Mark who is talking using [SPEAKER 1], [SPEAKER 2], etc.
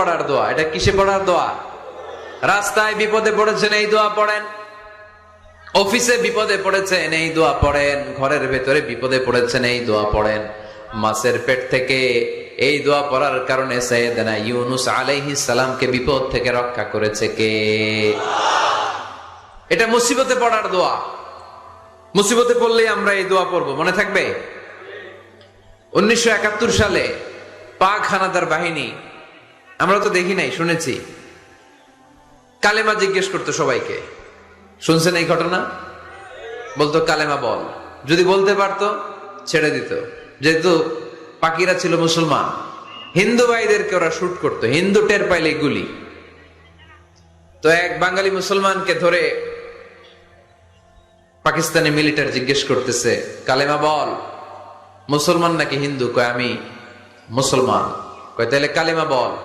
[SPEAKER 1] পড়ার দোয়া। এটা কিসে পড়ার দোয়া? রাস্তায় বিপদে পড়েছেন এই দোয়া পড়েন, অফিসে বিপদে পড়েছেন এই দোয়া পড়েন, ঘরের ভেতরে বিপদে পড়েছেন এই দোয়া পড়েন। মাছের পেট থেকে এই দোয়া পড়ার কারণে সাইয়েদনা ইউনুস আলাইহিস সালামকে বিপদ থেকে রক্ষা করেছে কে? এটা মুসিবতে পড়ার দোয়া। মুসিবতে পড়লেই আমরা এই দোয়া পড়বো, মনে থাকবে? 1971 সালে পাক হানাদার বাহিনী, আমরা তো দেখি নাই, শুনেছি, কালেমা জিজ্ঞেস করতো সবাইকে। শুনছেন এই ঘটনা? বলতো কালেমা বল, যদি বলতে পারতো ছেড়ে দিত। যেহেতু পাকিরা ছিল মুসলমান, হিন্দু ভাইদেরকে ওরা শুট করতো, হিন্দু টের পাইলে গুলি। তো এক বাঙালি মুসলমানকে ধরে পাকিস্তানি মিলিটারি জিজ্ঞেস করতেছে, কালেমা বল, মুসলমান নাকি হিন্দু? কয় আমি মুসলমান। কয় তাহলে কালেমা বল।